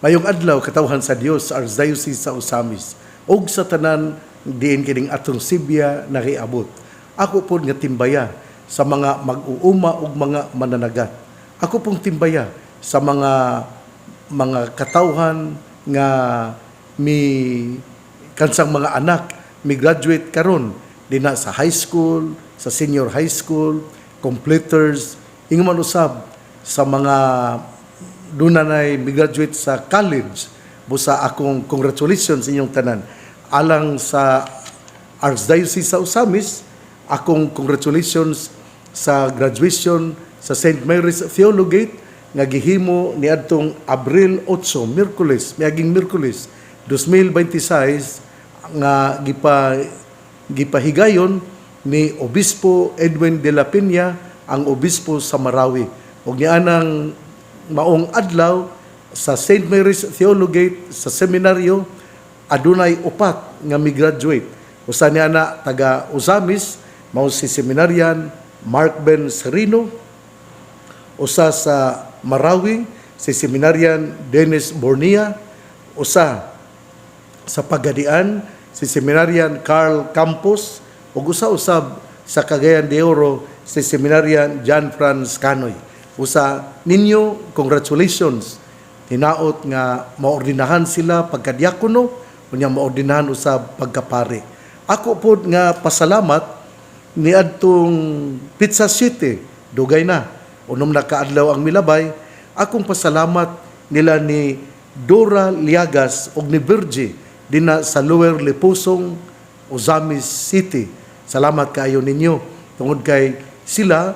Mayong adlaw katawhan sa Dios sa Archdiocese sa Osamis ug sa tanan diin kining atong Sibya nakiabot. Ako pod nga timbaya sa mga mag-uuma ug mga mananagat. Ako pong timbaya sa mga katawhan nga mi kansang mga anak mi graduate karon dinha sa high school, sa senior high school, completers, ingon man usab sa mga dunay mi-graduate sa college. Busa akong congratulations sa inyong tanan. Alang sa Archdiocese sa Osamis, akong congratulations sa graduation sa St. Mary's Theologate nga gihimo niadtong Abril 8, miaging Miyerkules 2026 nga gipahigayon ni Obispo Edwin de la Peña, ang obispo sa Marawi. Ug nianang maong adlaw sa St. Mary's Theologate sa seminaryo adunay upat nga mi-graduate. Usa niya na taga Osamis mao si seminaryan Mark Ben Serino, usa sa Marawi si seminaryan Dennis Bornia, usa sa Pagadian si seminaryan Carl Campos, ug usa usab sa Cagayan de Oro si seminaryan John Franz Canoy. Usa ninyo, congratulations. Hinaot nga maordinahan sila pagkadiakono, unya maordinahan usab pagkapari. Ako pod nga pasalamat niadtong Pizza City, dugay na. Unom na kaadlaw ang milabay, akong pasalamat nila ni Dora Liagas ug ni Virgie dinha sa Lower Lipusong, Osamis City. Salamat kaayo ninyo tungod kay sila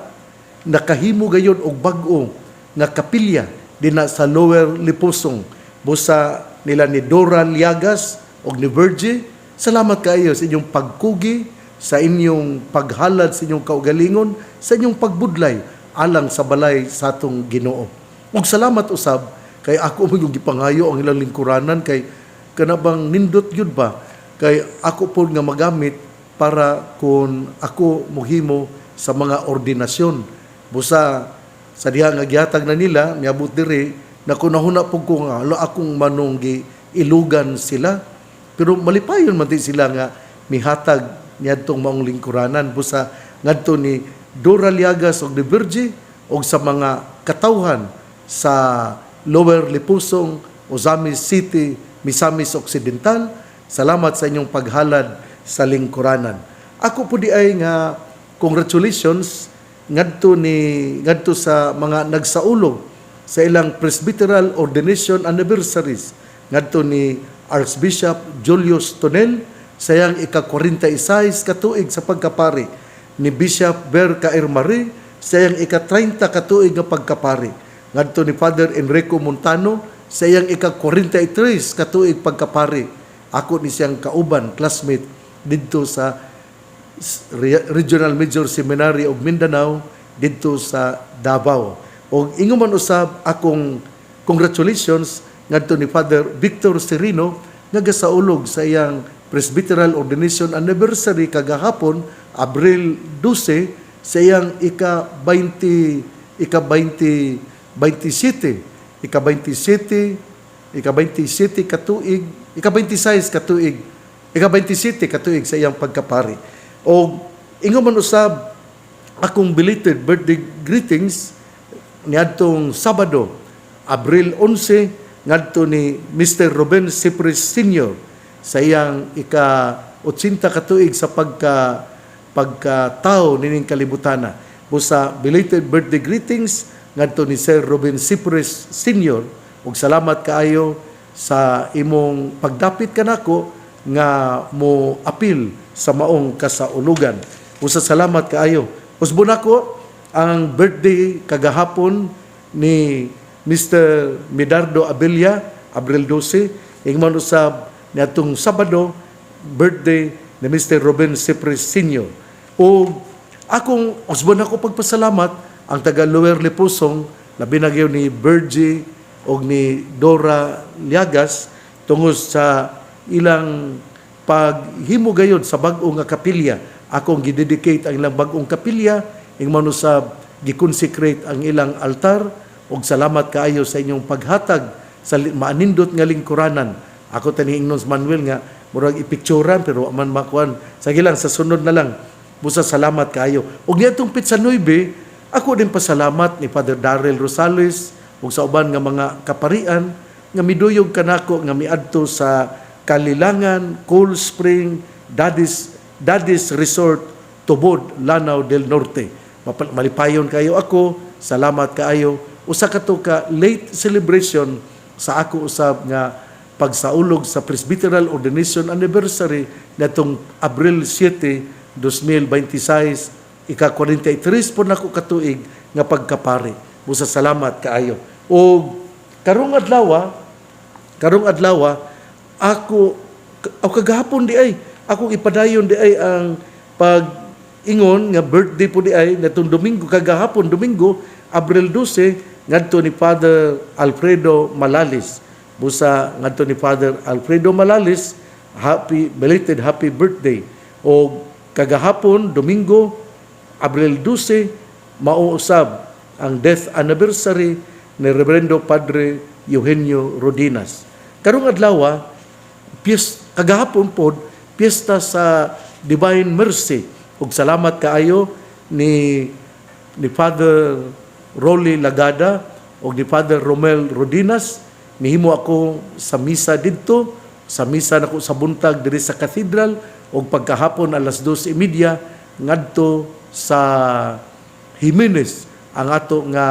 nakahimo gayon og bag-o nga kapilya dinha sa Lower Lipusong. Busa nila ni Dora Liagas og ni Virgie, salamat kaayo sa inyong pagkugi, sa inyong paghalad sa inyong kaugalingon, sa inyong pagbudlay alang sa balay sa atong Ginoo. Ug salamat usab kay ako mo yung gipangayo ang ilang lingkuranan kay kanabang nindot yun ba kay ako po nga magamit para kung ako muhimo sa mga ordinasyon. Busa sa diha nga gihatag na nila miabot diri na kunahuna pug ko nga akong manunggi ilugan sila, pero malipayon man sila nga mihatag niadtong maong lingkuranan. Busa ngadto ni Dora Liagas og ni Virgie og sa mga katawhan sa Lower Lipusong, Osamis City, Misamis Occidental, salamat sa inyong paghalad sa lingkuranan. Ako po di ay nga congratulations ngadto sa mga nagsaulog sa ilang presbyteral ordination anniversaries ngadto ni Archbishop Julius Tonel sa iyang ika-46 katuig sa pagkapari, ni Bishop Ber Cairmari sa iyang ika-30 katuig nga pagkapari, ngadto ni Father Enrico Montano sa iyang ika-43 katuig pagkapari. Ako ni siyang kauban, classmate didto sa Regional Major Seminary of Mindanao dito sa Davao. O ingon man usab akong congratulations ngadto ni Father Victor Serino nga gasaulog sa iyang Presbyteral Ordination Anniversary kagahapon, Abril 12, sa iyang ika-27 katuig, ika-27 katuig sa iyang pagkapari. O ingon man usab akong belated birthday greetings niadtong Sabado, Abril 11, ngadto ni Mr. Ruben Cipres Sr. sa iyang ika-80 katuig sa pagkatao nining kalibutana. Busa belated birthday greetings ngadto ni Sir Ruben Cipres Sr. ug salamat kaayo sa imong pagdapit kanako nga mo apil sa maong kasaulugan. Usa salamat kaayo. Usbon ako ang birthday kagahapon ni Mr. Medardo Abella, Abril 12, ingman usab niadtong Sabado, birthday ni Mr. Ruben Cipres Sr. O akong usbon ako pagpasalamat ang taga Lower Lipusong, labi na gyud ni Virgie o ni Dora Liagas tungod sa ilang paghimo gayud sa bag-o nga kapilya. Akong gidedicate ang ilang bag-ong kapilya, ingman usab giconsecrate ang ilang altar, ug salamat kaayo sa inyong paghatag sa maanindot nga lingkuranan. Ako tani ingnon Manuel nga murag ipicturan pero aman makuan. Sige lang sa sunod na lang. Busa salamat kaayo. Og niadtong Pitsa 9, ako din pasalamat ni Father Darrell Rosales ug sa uban nga mga kaparian nga miduyog kanako nga miadto sa Kalilangan, Cold Spring, Daddy's Resort, Tubod, Lanao del Norte. Malipayon kayo ako, salamat kaayo. Usa ka to ka late celebration sa ako usab nga pagsaulog sa Presbyteral Ordination Anniversary natong Abril 7, 2026, ika-43 po nako katuig nga pagkapari. Busa salamat kaayo. O karong adlaw ako kagahapon di ay akong ipadayon di ay ang pag-ingon nga birthday po di ay natong Domingo kagahapon Domingo Abril 12 ngadto ni Father Alfredo Malalis. Busa ngadto ni Father Alfredo Malalis, belated happy birthday. O kagahapon Domingo Abril 12 mao usab ang death anniversary ni Reverendo Padre Eugenio Rodinas. Karong adlaw kagahapon pod piyesta sa Divine Mercy ug salamat kaayo ni Father Rolly Lagada ug ni Father Romel Rodinas. Mihimo ako sa misa didto, sa misa nako sa buntag diri sa cathedral ug pagkahapon alas 2:30 ngadto sa Jimenez ang ato nga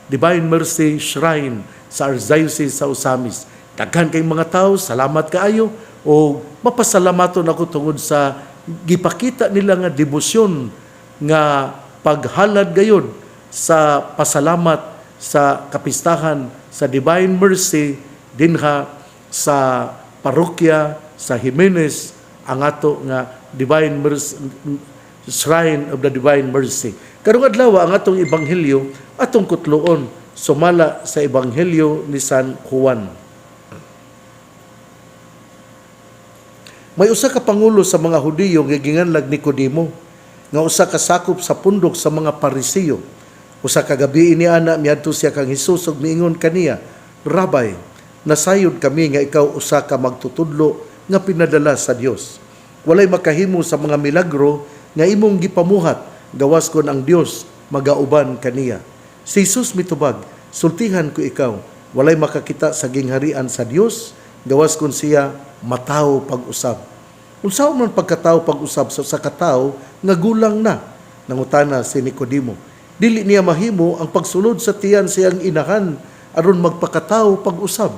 Divine Mercy Shrine sa Archdiocese sa Osamis. Daghan kay mga tao, salamat kaayo o mapasalamaton ako tungod sa gipakita nila nga debosyon nga paghalad gayud sa pasalamat sa kapistahan sa Divine Mercy dinha sa parokya sa Jimenez ang ato nga Divine Mercy Shrine of the Divine Mercy. Karong adlaw ang atong ebanghelyo atong kutloon sumala sa ebanghelyo ni San Juan. May usa ka pangulo sa mga Hudiyo nga ginganlag Nicodemo nga usa ka sakop sa pundok sa mga Parisiyo. Usa ka gabi iniana miadto siya kang Hesus ug miingon kaniya, "Rabay, nasayod kami nga ikaw usa ka magtutudlo nga pinadala sa Dios. Walay makahimo sa mga milagro nga imong gipamuhat gawas kon ang Dios magauban kaniya." Si Hesus mitubag, "Sultihan ko ikaw, walay makakita sa gingharian sa Dios gawas kon siya mataw pag-usab." Unsa man pagkataw pag-usab sa katawo nga gulang na? Nangutana si Nicodemo. Dili niya mahimo ang pagsulod sa tiyan siyang inahan aron magpakataw pag-usab.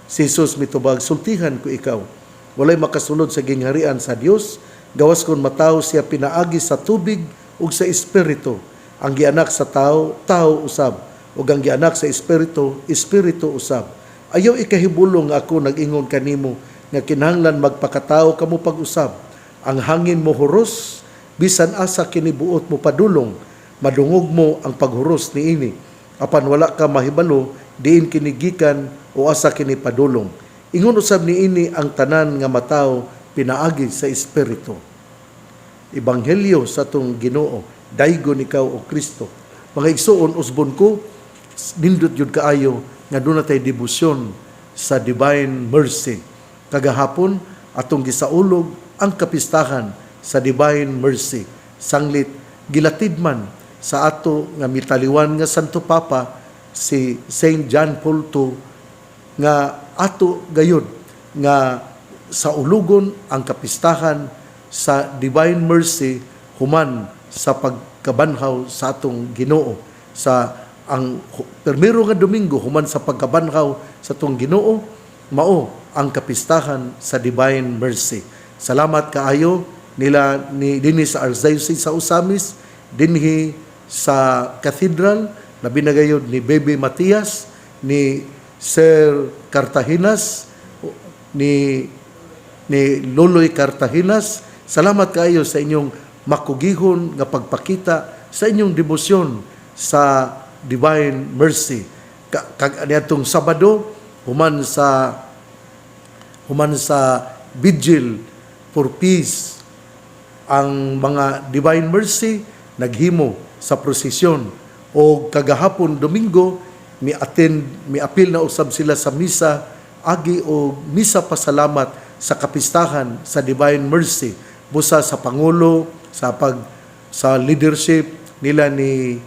Si Jesus mitubag, "Sultihan ko ikaw, walay makasulod sa gingharian sa Dios gawas kon mataw siya pinaagi sa tubig ug sa espiritu. Ang gianak sa tao, tao usab, ug ang gianak sa espiritu, espiritu usab. Ayaw ikahibulong ako nag-ingon kanimo nga kinahanglan magpakatao kamo pag-usab. Ang hangin mo huros, bisan asa kinibuot mo padulong, madungog mo ang paghuros niini. Apan wala ka mahibalo, diin kinigikan o asa kini padulong. Ingon usab niini ang tanan nga mataw pinaagi sa espiritu." Ebanghelyo sa tong Ginoo, daygon ikaw o Kristo. Mga igsoon, usbon ko, nindot yun kaayo nga doon natay debosyon sa Divine Mercy. Kagahapon, atong gisaulog ang kapistahan sa Divine Mercy. Sanglit, gilatid man sa ato nga mitaliwan nga Santo Papa, si Saint John Paul II, nga ato gayud nga sa ulugon ang kapistahan sa Divine Mercy human sa pagkabanhaw sa atong Ginoo. Sa ang permero nga Domingo human sa pagkabanhaw sa atong Ginoo, mao ang kapistahan sa Divine Mercy. Salamat kaayo nila dinhi sa Archdiocese sa Osamis, dinhi sa Cathedral, labi na gayud ni Baby Matias, ni Sir Cartaginas, ni Loloy Cartaginas. Salamat kaayo sa inyong makugihon nga pagpakita sa inyong debosyon sa Divine Mercy. Kaniadtong Sabado human sa Vigil for Peace, ang mga Divine Mercy naghimo sa prosesyon. O kagahapon Domingo miapil na usab sila sa misa agi o misa pasalamat sa kapistahan sa Divine Mercy busa sa pangulo sa leadership nila ni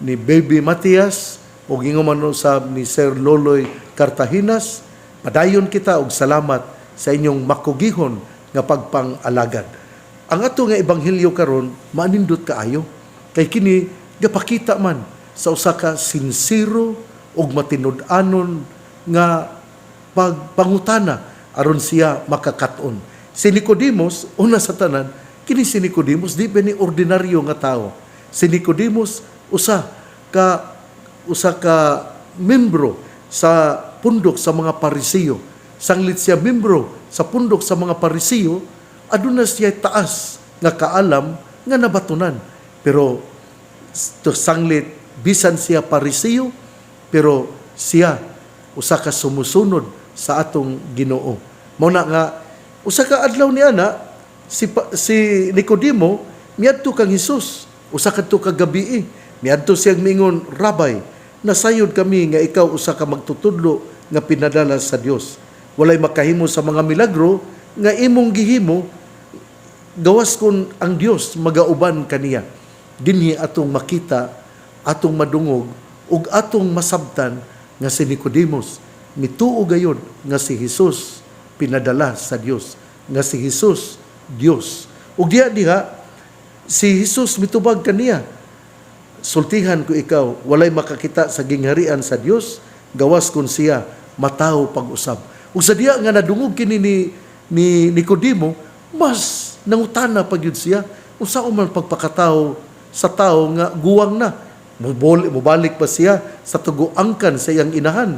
Baby Matias o ginguman usab ni Sir Loloy Cartaginas. Padayon kita og salamat sa inyong makugihon nga pagpang-alagad. Ang ato nga ebanghelyo karon manindot kaayo kay kini gapakita man sa usa ka sinsero ug matinud-anon nga pagpangutana aron siya makakat-on. Si Nicodemos, una sa tanan, kini si Nicodemos di ba ni ordinaryo nga tao. Si Nicodemos usa ka membro sa pundok sa mga Parisiyo. Sanglit siya membro sa pundok sa mga Parisiyo, aduna siya taas nga kaalam nga nabatunan. Pero sanglit bisan siya Parisiyo, pero siya usa ka sumusunod sa atong Ginoo. Mao na nga usa ka adlaw ni ana si Nicodemo miadto kang Hesus. Usa kadto ka gabi miadto siyang mingon, "Rabay, nasayod kami nga ikaw usa ka magtutudlo nga pinadala sa Dios. Walay makahimo sa mga milagro nga imong gihimo, gawas kon ang Dios magauban kaniya." Dinhi atong makita, atong madungog ug atong masabtan nga si Nicodemos mituo gayud nga si Hesus pinadala sa Dios, nga si Hesus Dios. Ug diha si Hesus mitubag kaniya, "Sultihan ko ikaw, walay makakita sa gingharian sa Dios gawas kun siya mataw pag-usab." Ug sa diha nga nadungog kini ni Nicodemo, mas nangutana pa gyud siya, unsa man pagpakatawo sa tao nga guwang na. Mubalik pa siya sa tuguangkan sa iyang inahan.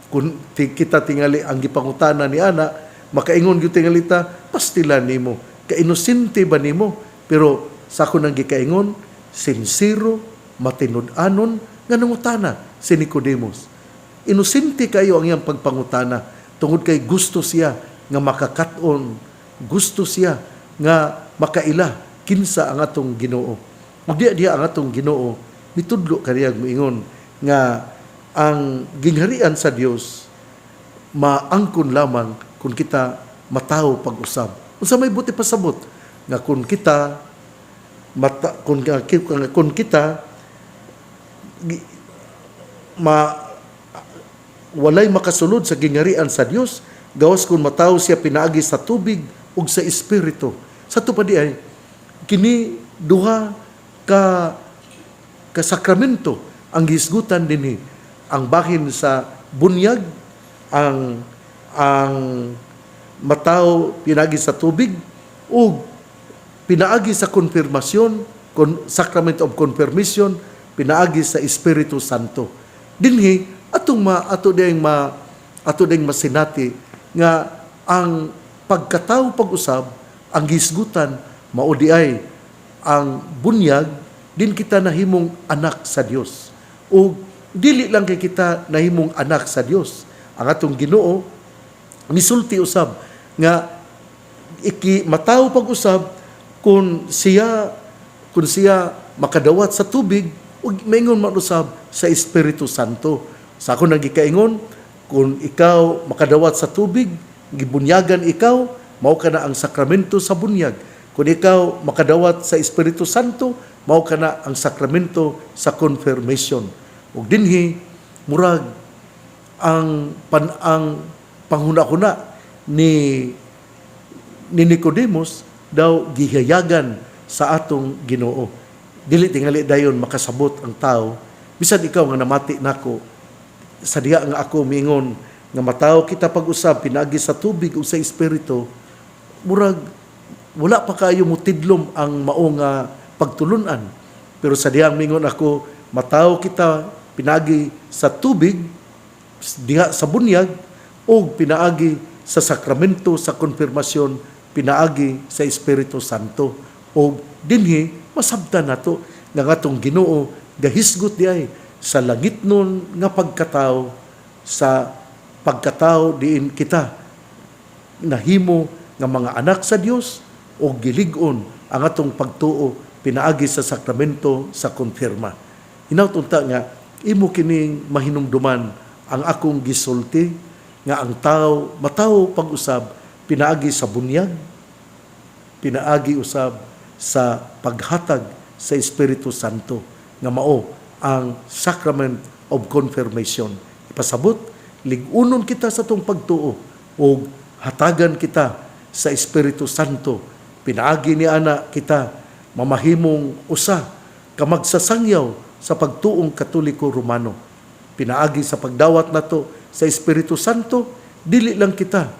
Kung kita tingali ang gipangutana ni ana, makaingon gyud tingali ta, "Pastilan nimo, kainosente ba nimo?" Pero sa ako nang gikaingon, sincero, matinud-anon nga nangutana si Nicodemos. Inosente kayo ang iyang pagpangutana tungod kay gusto siya nga makakat-on, gusto siya nga makaila kinsa ang atong Ginoo. Ug diha ang atong Ginoo mitudlo kaniyang moingon nga ang gingharian sa Dios maangkon lamang kung kita mataw pag-usab. Unsa may buti pasabot nga kung kita walay makasulod sa gingharian sa Dios gawas kung mataw siya pinaagi sa tubig ug sa espiritu. Sa tupad ay kini duha ka sakramento ang gihisgutan dinhi, ang bahin sa bunyag, ang mataw pinaagi sa tubig ug pinaagi sa konfirmasyon, sacrament of confirmation, pinaagi sa Espiritu Santo. Dinhi ato ding masinati nga ang pagkataw pag-usab ang gihisgutan mao di ay ang bunyag din kita nahimong anak sa Dios. O dili lang kay kita nahimong anak sa Dios. Ang atong Ginoo misulti usab nga mataw pag-usab kung siya makadawat sa tubig ug maingon man usab sa Espiritu Santo. Sa ako nang gikaingon, kung ikaw makadawat sa tubig, gibunyagan ikaw, mao kana ang sakramento sa bunyag. Kung ikaw makadawat sa Espiritu Santo, mao kana ang sakramento sa confirmation. Ug dinhi murag ang panghuna-huna ni Nicodemos daw gihayagan sa atong Ginoo. Dili tingali dayon makasabot ang tao bisan ikaw nga namati nako sa diha nga ako miingon nga mataw kita pag-usab pinaagi sa tubig o sa espiritu, murag wala pa kayo mutidlom ang mao nga pagtulunan. Pero sa dihang mingon ako, mataw kita pinagi sa tubig, diha sa bunyag, o pinaagi sa sakramento, sa konfirmasyon, pinaagi sa Espiritu Santo. O dinhi, masabtan nato nga atong Ginoo, gahisgot di ay sa langit nun nga pagkatao, sa pagkatao diin kita, nahimo nga mga anak sa Dios, o gilig-on ang atong pagtuo pinaagi sa sakramento sa konfirma. Hinautunta nga imo kining mahinumduman ang akong gisulti nga ang tao mataw pag-usab pinaagi sa bunyag, pinaagi usab sa paghatag sa Espiritu Santo nga mao ang Sacrament of Confirmation. Ipasabot, ligunon kita sa tong pagtuo o hatagan kita sa Espiritu Santo. Pinaagi ni ana kita mamahimong usa ka magsasangyaw sa pagtuong Katoliko Romano. Pinaagi sa pagdawat nato sa Espiritu Santo, dili lang kita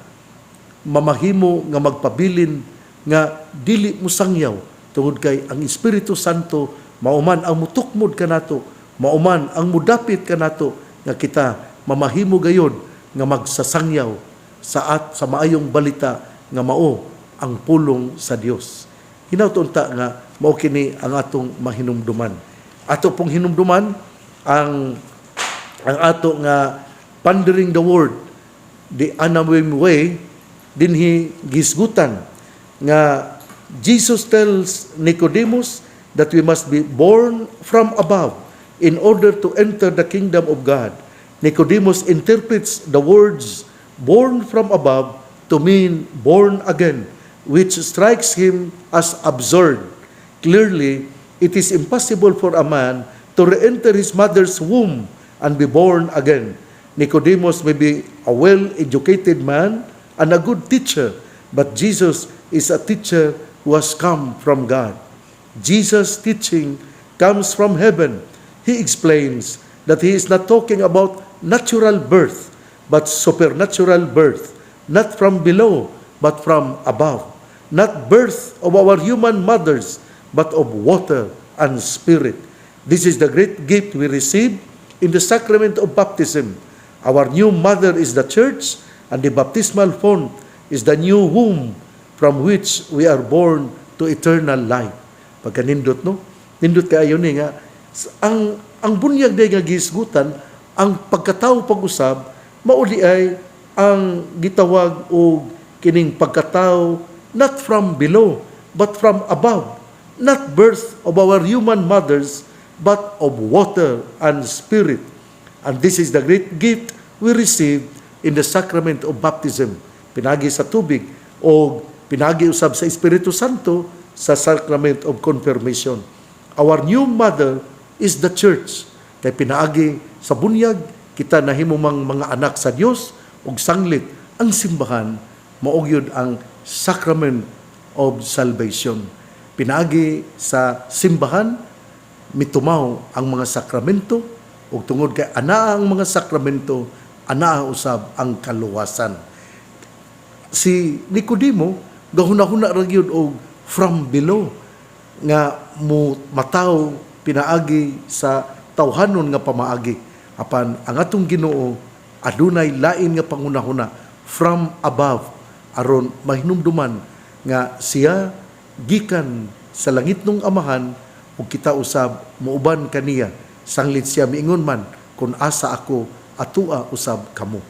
mamahimo nga magpabilin nga dili mo sangyaw tungod kay ang Espiritu Santo mauman ang mutukmod kanato, mauman ang mudapit kanato nga kita mamahimo gayod nga magsasangyaw sa maayong balita nga mao ang pulong sa Dios. Hinawtunta nga mao kini ang atong mahinumduman. Ato pong hinumduman ang ato nga pondering the word, the unnamed way, dinhi gisgutan nga Jesus tells Nicodemus that we must be born from above in order to enter the kingdom of God. Nicodemus interprets the words born from above to mean born again, which strikes him as absurd. Clearly, it is impossible for a man to re-enter his mother's womb and be born again. Nicodemus may be a well-educated man and a good teacher, but Jesus is a teacher who has come from God. Jesus' teaching comes from heaven. He explains that he is not talking about natural birth, but supernatural birth, not from below, but from above. Not birth of our human mothers, but of water and spirit. This is the great gift we receive in the sacrament of baptism. Our new mother is the church, and the baptismal font is the new womb from which we are born to eternal life. Pagka nindot, no? Nindot kayo ni nga, ang bunyag day nga gisgutan, ang pagkatao pag-usab, mauli ay ang gitawag o kining pagkatao not from below, but from above. Not birth of our human mothers, but of water and spirit. And this is the great gift we receive in the sacrament of baptism. Pinagi sa tubig o pinagi usab sa Espiritu Santo sa sacrament of confirmation. Our new mother is the church. Kay pinaagi sa bunyag, kita nahimumang mga anak sa Dios ug sanglit ang simbahan mao gyud ang sacrament of salvation. Pinaagi sa simbahan mitumaw ang mga sakramento ug tungod kay anaa ang mga sakramento, anaa usab ang kaluwasan. Si Nicodemo gahuna-huna ra gyud og from below nga mo mataw pinaagi sa tawhanon nga pamaagi apan ang atong Ginoo adunay lain nga pangunahuna from above aron mahinumduman nga siya gikan sa langit nung amahan ug kita usab muuban kaniya sanglit siya miingon man kun asa ako atua usab kamo.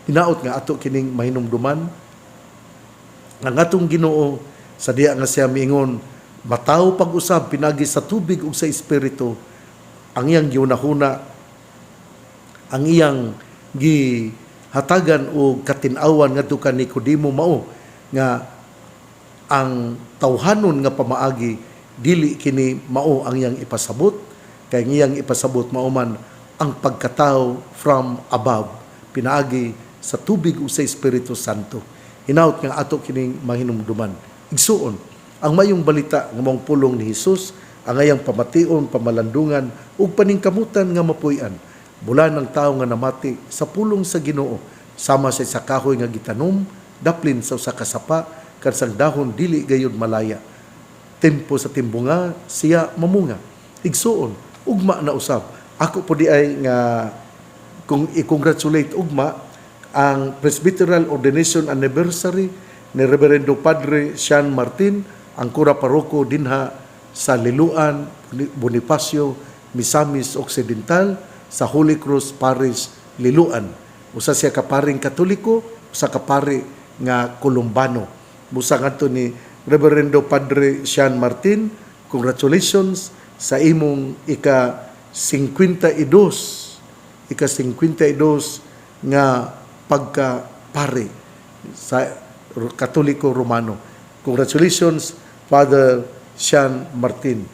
Hinaot nga ato kining mahinumduman ang atong Ginoo sa diya nga siya miingon mataw pag-usab pinagi sa tubig ug sa espiritu ang iyang giunahuna ang iyang gihatagan o katin-awan ngadto ka Nicodemo mao nga ang tawhanon nga pamaagi dili kini mao ang iyang ipasabot kay iyang ipasabot mao man ang pagkatao from above pinaagi sa tubig ug sa Espiritu Santo. Hinaut nga ato kining mahinumduman. Igsuon ang mayong balita nga mong pulong ni Hesus ang ayang pamation, pamalandungan ug paningkamutan nga mapuy-an. Bulan ng tao nga namati sa pulong sa Ginoo sama sa isa kahoy nga gitanom daplin sa usa ka sapa kansang dahon dili gayud malaya. Tempo sa timbunga siya mamunga. Igsuon ugma na usab. Ako po di ay nga kung i-congratulate ugma ang Presbyteral Ordination Anniversary ni Reverendo Padre Sean Martin, ang kura paroko dinha sa Liluan, Bonifacio, Misamis Occidental sa Holy Cross Parish, Liluan. Usa siya kaparing Katoliko, usa kapari nga Kolombano. Busa ngadto ni Reverendo Padre Sean Martin, congratulations sa imong ika-52 nga pagka-pari sa Katoliko Romano. Congratulations, Father Sean Martin.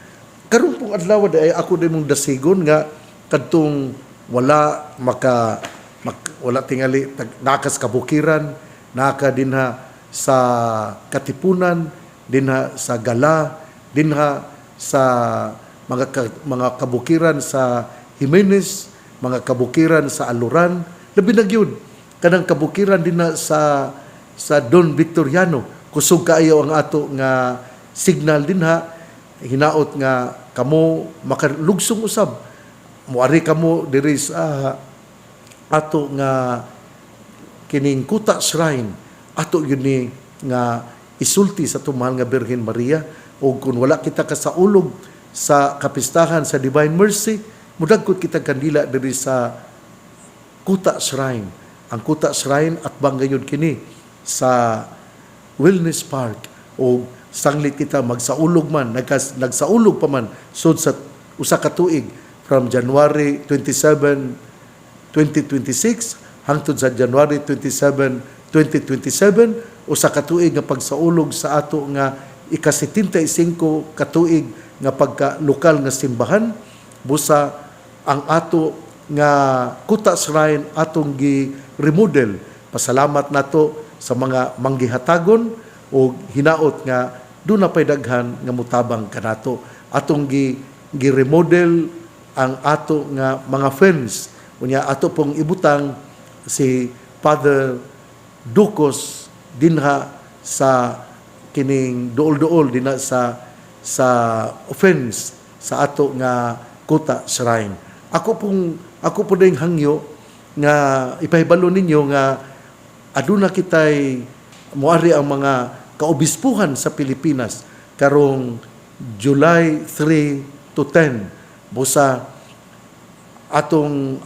Karon pong adlaw ay ako din mong dasigon nga kadtong wala wala tingali nakas kabukiran, naka dinha sa Katipunan, dinha sa Gala, dinha sa mga kabukiran sa Jimenez, mga kabukiran sa Aluran, labi na gyud kanang kabukiran dinha sa Don Victoriano. Kusog kaayo ang ato nga signal dinha, hinaot nga kamo makalugsong usab. Muari kamo diri sa ato nga kining Kuta Shrine, ato yun ni nga isulti sa tumahal nga Birhen Maria. O kung wala kita kasaulog sa kapistahan sa Divine Mercy, mudagkot kita kandila diri sa Kuta Shrine. Ang Kuta Shrine at bangayon kini sa Wellness Park, o sanglit kita magsaulog man, nagsaulog pa man sud sa usa ka tuig from January 27, 2026 hangtod sa January 27, 2027, usa ka tuig nga pagsaulog sa ato nga ika-75 ka tuig nga pagka-lokal nga simbahan. Busa ang ato nga Kuta Shrine atong gi-remodel. Pasalamat nato sa mga manggihatagon o hinaot nga doon na pay daghan nga mutabang kanato. Atong gi-remodel ang ato nga mga friends. Unya ato pong ibutang si Father Ducos dinha sa kining duol-duol dinha sa offense sa ato nga Kuta Shrine. Ako po ding hangyo nga ipahibalo ninyo nga aduna kitay moari ang mga kaobispuhan sa Pilipinas karong July 3 to 10. Busa atong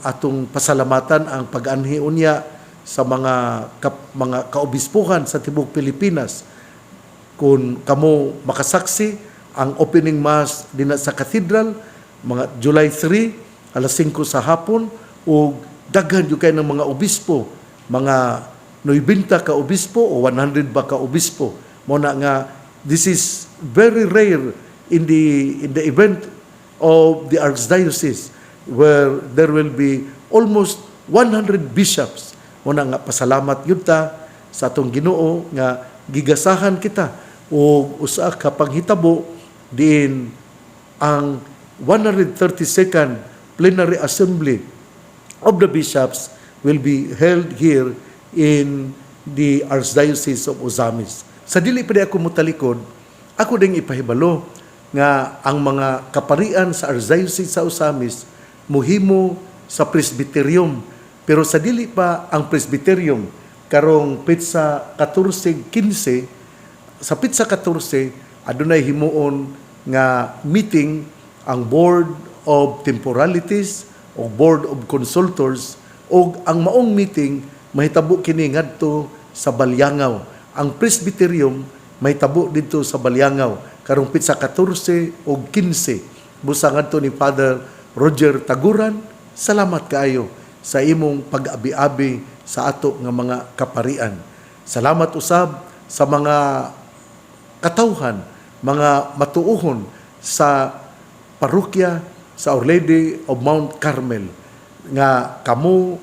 pasalamatan ang pag-anhi unya sa mga kaobispuhan sa tibuok Pilipinas. Kung kamo makasaksi ang opening mass dinha sa cathedral mga July 3 alas 5 sa hapon, o daghan jud kay ng mga obispo, mga 90 ka obispo o 100 ba ka obispo. Mo na nga this is very rare in the event of the archdiocese where there will be almost 100 bishops. Mo na nga pasalamat yun ta sa atong Ginoo nga gigasahan kita o usa ka panghitabo din ang 132nd Plenary Assembly of the Bishops will be held here in the Archdiocese of Ozamis. Sa dili pa ako mutalikod, ako ding ipahibalo nga ang mga kaparian sa Archdiocese sa Ozamis muhimo sa presbyterium. Pero sa dili pa ang presbyterium, karong Petsa 14-15, sa Petsa 14, adunay himuon nga meeting ang Board of Temporalities o Board of Consultors, o ang maong meeting mahitabo kini ngadto sa Balyangaw. Ang presbyterium mahitabo dito sa Balyangaw karong Petsa 14 o 15. Busa ngadto ni Father Roger Taguran. Salamat kaayo sa imong pag-abi-abi sa ato nga mga kaparian. Salamat usab sa mga katawhan, mga matuohon sa parokya sa Our Lady of Mount Carmel nga kamo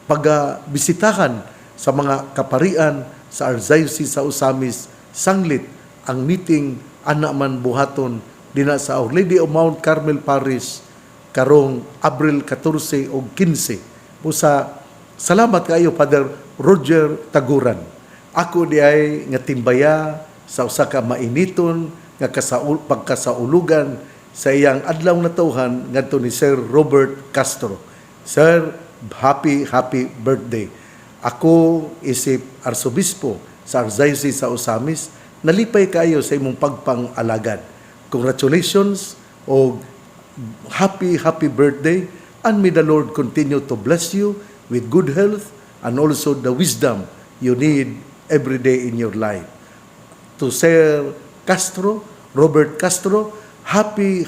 pagbisitahan sa mga kaparian sa Archdiocese sa Ozamis, sanglit ang meeting ana man buhaton dinha sa Our Lady of Mount Carmel Parish karong Abril 14 o 15. Busa salamat kayo Father Roger Taguran. Ako di ay nga timbaya sa usa ka mainiton nga pagkasaulugan sa iyang adlaw na tawhan ngadto ni Sir Robert Castro. Sir, happy birthday. Ako isip Arsobispo sa Archdiocese sa Ozamis, nalipay kayo sa imong pagpang-alagad. Congratulations o happy birthday, and may the Lord continue to bless you with good health and also the wisdom you need every day in your life. To Sir Castro, Robert Castro, happy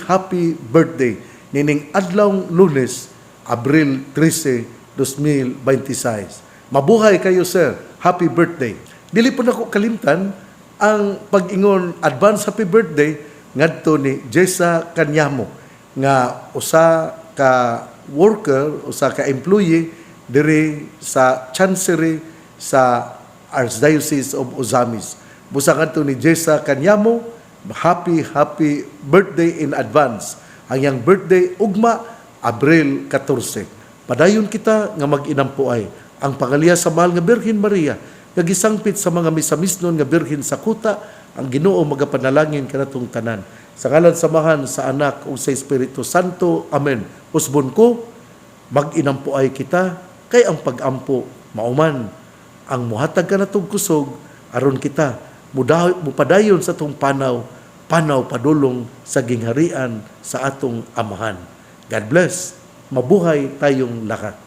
birthday. nining adlawng Lunes, Abril 13, 2026. Mabuhay kayo, sir. Happy birthday. Dili po nako kalimtan ang pag-ingon advance happy birthday ngadto ni Jessa Kanyamo nga usa ka worker, usa ka employee diri sa Chancery sa Archdiocese of Ozamis. Busa ngadto ni Jessa Kanyamo, happy birthday in advance. Ang yang birthday ugma Abril 14. Padayon kita nga mag-inampuay ang pangaliya sa mahal nga Birhen Maria nga gisangpit sa mga misamisnon nga birhen sa kuta, ang Ginoo magapanalangin kanatong tanan. Sa ngalan samahan sa Anak ug sa Espiritu Santo. Amen. Usbon ko, mag-inampuay kita kay ang pag-ampo mauman ang muhatag kanatong kusog aron kita mupadayon sa atong panaw padulong sa gingharian sa atong amahan. God bless. Mabuhay tayong lahat.